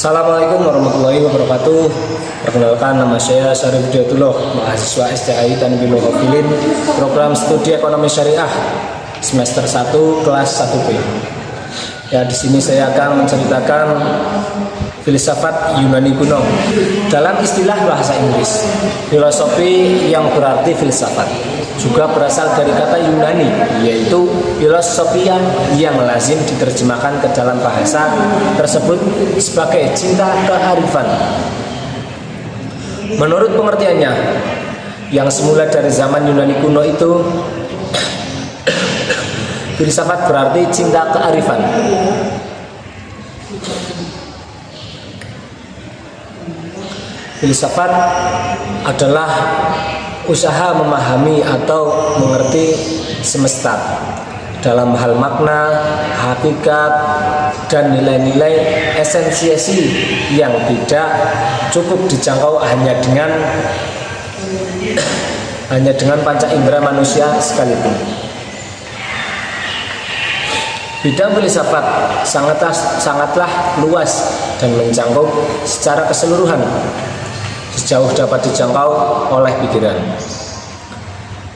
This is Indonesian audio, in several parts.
Assalamualaikum warahmatullahi wabarakatuh. Perkenalkan, nama saya Syarif Hidayatullah, mahasiswa STAI Tanbih Muqabilin, program studi ekonomi syariah semester 1 kelas 1B. Ya, di sini saya akan menceritakan filsafat Yunani kuno. Dalam istilah bahasa Inggris, filosofi yang berarti filsafat juga berasal dari kata Yunani, yaitu filosofia, yang lazim diterjemahkan ke dalam bahasa tersebut sebagai cinta kearifan. Menurut pengertiannya, yang semula dari zaman Yunani kuno itu, filsafat berarti cinta kearifan. Filsafat adalah usaha memahami atau mengerti semesta dalam hal makna, hakikat, dan nilai-nilai esensiasi yang tidak cukup dijangkau hanya dengan panca indera manusia sekalipun. Bidang filsafat sangatlah luas dan mencakup secara keseluruhan, sejauh dapat dijangkau oleh pikiran.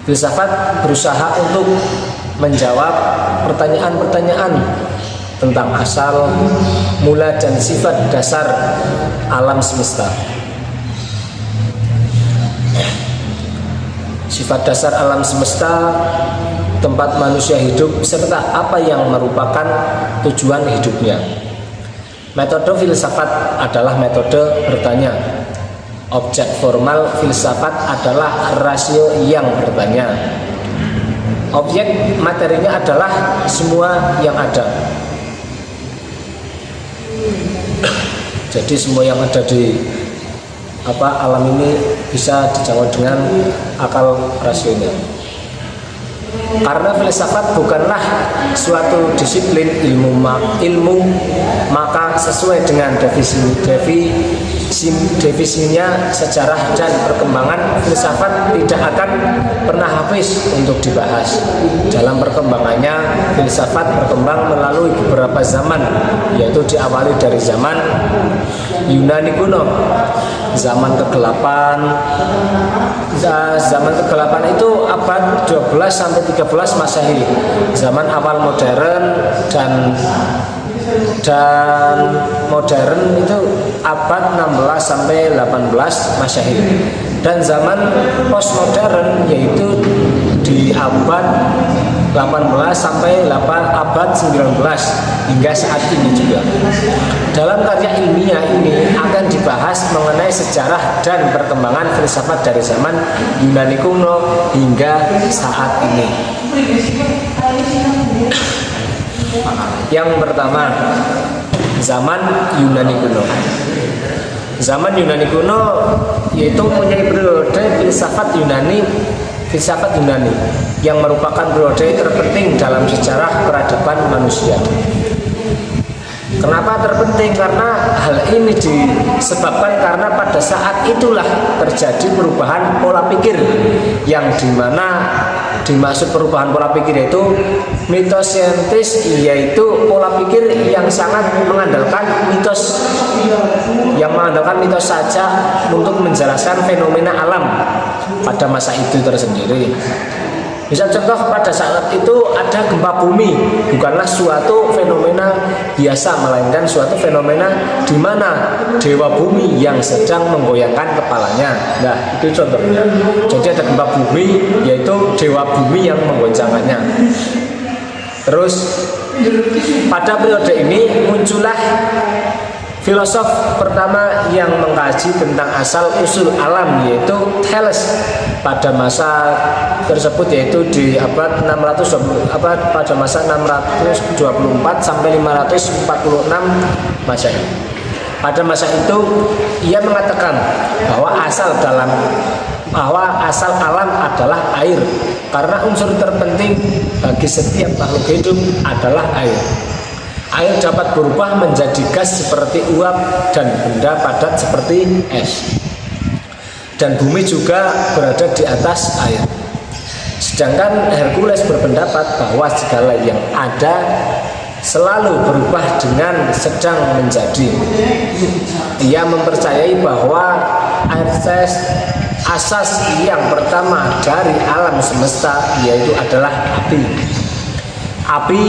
Filsafat berusaha untuk menjawab pertanyaan-pertanyaan tentang asal, mula, dan sifat dasar alam semesta. Sifat dasar alam semesta, tempat manusia hidup, serta apa yang merupakan tujuan hidupnya. Metode filsafat adalah metode bertanya. Objek formal filsafat adalah rasio yang bertanya. Objek materinya adalah semua yang ada. Jadi semua yang ada di alam ini bisa dijangkau dengan akal rasionya. Karena filsafat bukanlah suatu disiplin ilmu, maka sesuai dengan definisinya, sejarah dan perkembangan filsafat tidak akan pernah habis untuk dibahas. Dalam perkembangannya, filsafat berkembang melalui beberapa zaman, yaitu diawali dari zaman Yunani kuno, zaman ke-8. Zaman ke-8 itu abad 12 sampai 13 Masehi. Zaman awal modern dan modern itu abad 16 sampai 18 Masehi. Dan zaman postmodern yaitu di abad 18 sampai abad 19 hingga saat ini juga. Dalam karya ilmiah ini akan dibahas mengenai sejarah dan perkembangan filsafat dari zaman Yunani kuno hingga saat ini. Yang pertama, zaman Yunani kuno. Zaman Yunani kuno yaitu mempunyai periode filsafat Yunani yang merupakan periode terpenting dalam sejarah peradaban manusia. Kenapa terpenting? Karena hal ini disebabkan karena pada saat itulah terjadi perubahan pola pikir, yang dimana dimaksud perubahan pola pikir itu mitosentris, yaitu pola pikir yang sangat mengandalkan mitos, saja untuk menjelaskan fenomena alam pada masa itu tersendiri. Misal contoh, pada saat itu ada gempa bumi, bukanlah suatu fenomena biasa, melainkan suatu fenomena di mana dewa bumi yang sedang menggoyangkan kepalanya. Nah, itu contohnya. Jadi ada gempa bumi, yaitu dewa bumi yang menggoncangkannya. Terus pada periode ini muncullah filosof pertama yang mengkaji tentang asal usul alam, yaitu Thales. Pada masa tersebut yaitu di abad 624 sampai 546 Masehi. Pada masa itu ia mengatakan bahwa asal alam adalah air, karena unsur terpenting bagi setiap makhluk hidup adalah air. Air dapat berubah menjadi gas seperti uap dan benda padat seperti es. Dan bumi juga berada di atas air. Sedangkan Hercules berpendapat bahwa segala yang ada selalu berubah dengan sedang menjadi. Ia mempercayai bahwa asas yang pertama dari alam semesta yaitu adalah api. Api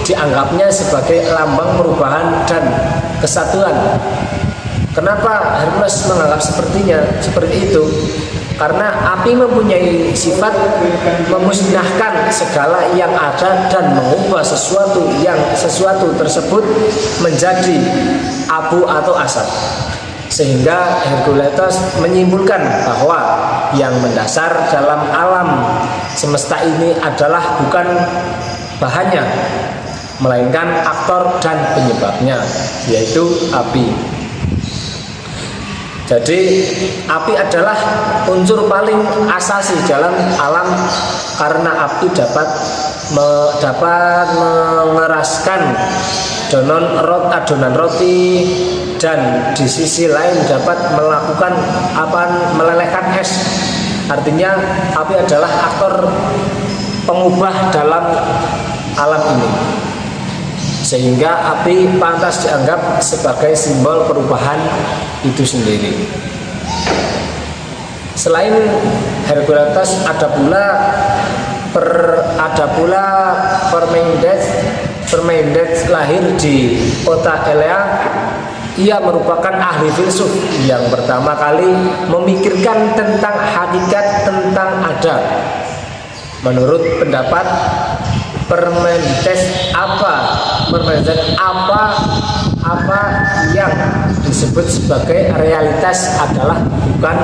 dianggapnya sebagai lambang perubahan dan kesatuan. Kenapa Hermes menganggap seperti itu? Karena api mempunyai sifat memusnahkan segala yang ada dan mengubah sesuatu tersebut menjadi abu atau asap. Sehingga Hercules menyimpulkan bahwa yang mendasar dalam alam semesta ini adalah bukan bahannya, melainkan aktor dan penyebabnya, yaitu api. Jadi api adalah unsur paling asasi dalam alam karena api dapat mengeraskan adonan roti dan di sisi lain dapat melakukan melelehkan es. Artinya api adalah aktor pengubah dalam alam ini. Sehingga api pantas dianggap sebagai simbol perubahan itu sendiri. Selain Hercules ada pula Parmenides lahir di kota Elea. Ia merupakan ahli filsuf yang pertama kali memikirkan tentang hakikat tentang ada. Menurut pendapat Parmenides apa yang disebut sebagai realitas adalah bukan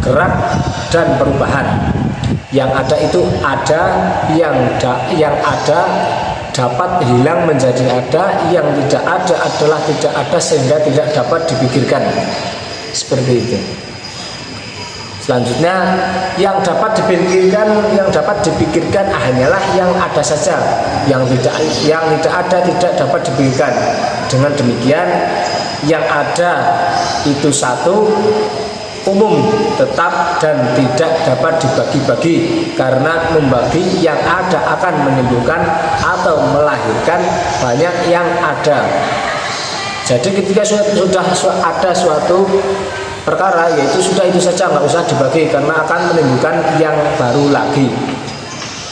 gerak dan perubahan. Yang ada itu ada, yang ada dapat hilang menjadi ada, yang tidak ada adalah tidak ada sehingga tidak dapat dipikirkan. Seperti itu. Selanjutnya, yang dapat dipikirkan hanyalah yang ada saja, yang tidak ada tidak dapat dipikirkan. Dengan demikian, yang ada itu satu, umum, tetap dan tidak dapat dibagi-bagi, karena membagi yang ada akan menimbulkan atau melahirkan banyak yang ada. Jadi ketika sudah ada suatu perkara, yaitu sudah itu saja, nggak usah dibagi karena akan menimbulkan yang baru lagi,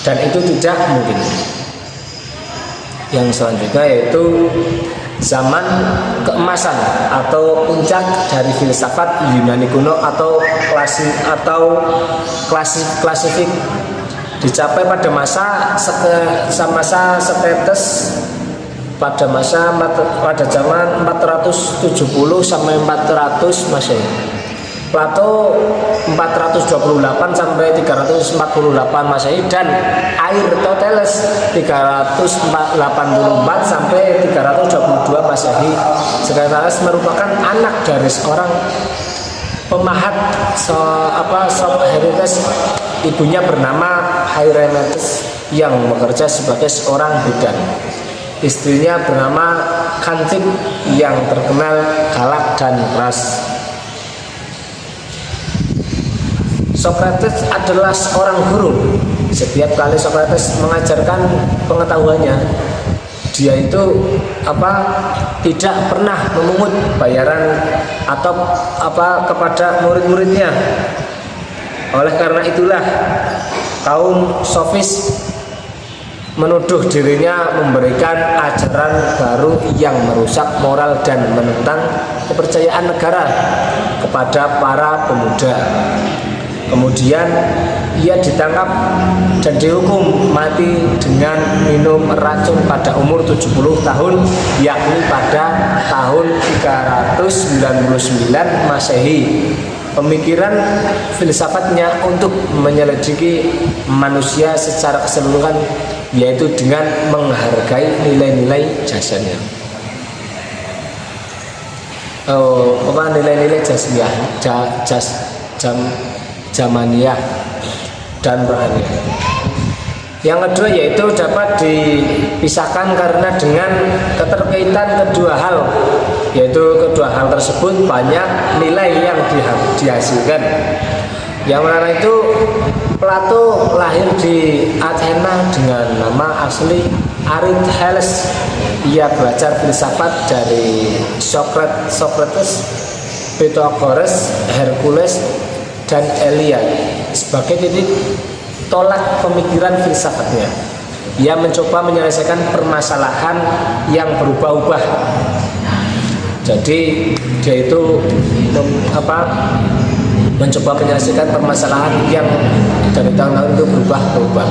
dan itu tidak mungkin. Yang selanjutnya yaitu zaman keemasan atau puncak dari filsafat Yunani kuno atau klasifik dicapai pada masa Sokrates pada zaman 470 sampai 400 Masehi. Plato 428 sampai 348 Masehi dan Aristoteles 384 sampai 322 Masehi. Sokrates merupakan anak dari seorang pemahat Sokrates. Ibunya bernama Hieronymus yang bekerja sebagai seorang bidan. Istrinya bernama Xanthip yang terkenal galak dan keras. Sokrates adalah seorang guru. Setiap kali Sokrates mengajarkan pengetahuannya, dia itu tidak pernah memungut bayaran atau kepada murid-muridnya. Oleh karena itulah kaum sofis menuduh dirinya memberikan ajaran baru yang merusak moral dan menentang kepercayaan negara kepada para pemuda. Kemudian ia ditangkap dan dihukum mati dengan minum racun pada umur 70 tahun, yakni pada tahun 399 Masehi. Pemikiran filsafatnya untuk menyelidiki manusia secara keseluruhan, yaitu dengan menghargai nilai-nilai jasanya. Nilai-nilai jasmiyah, zamaniyah dan rohaniyah. Yang kedua yaitu dapat dipisahkan karena dengan keterkaitan kedua hal, yaitu kedua hal tersebut banyak nilai yang dihasilkan. Yang mana itu Plato lahir di Athena dengan nama asli Aristóteles. Ia belajar filsafat dari Socrates, Pythagoras, Hercules, dan Elia sebagai titik tolak pemikiran filsafatnya. Ia mencoba menyelesaikan permasalahan yang berubah-ubah. Jadi dia itu mencoba menyelesaikan permasalahan yang dari tahun-tahun itu berubah-ubah,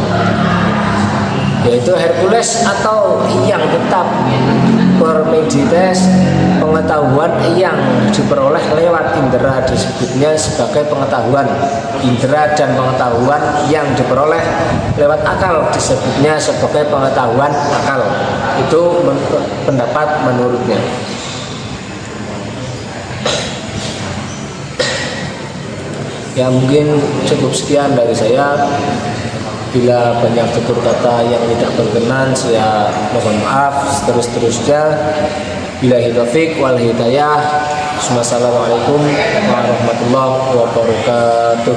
yaitu Hercules atau yang tetap Parmenides, pengetahuan yang diperoleh lewat indera disebutnya sebagai pengetahuan indera, dan pengetahuan yang diperoleh lewat akal disebutnya sebagai pengetahuan akal. Itu pendapat menurutnya. Ya, mungkin cukup sekian dari saya. Bila banyak tutur kata yang tidak berkenan, saya mohon maaf terus-terusnya. Billahi taufik wal hidayah. Wassalamualaikum warahmatullahi wabarakatuh.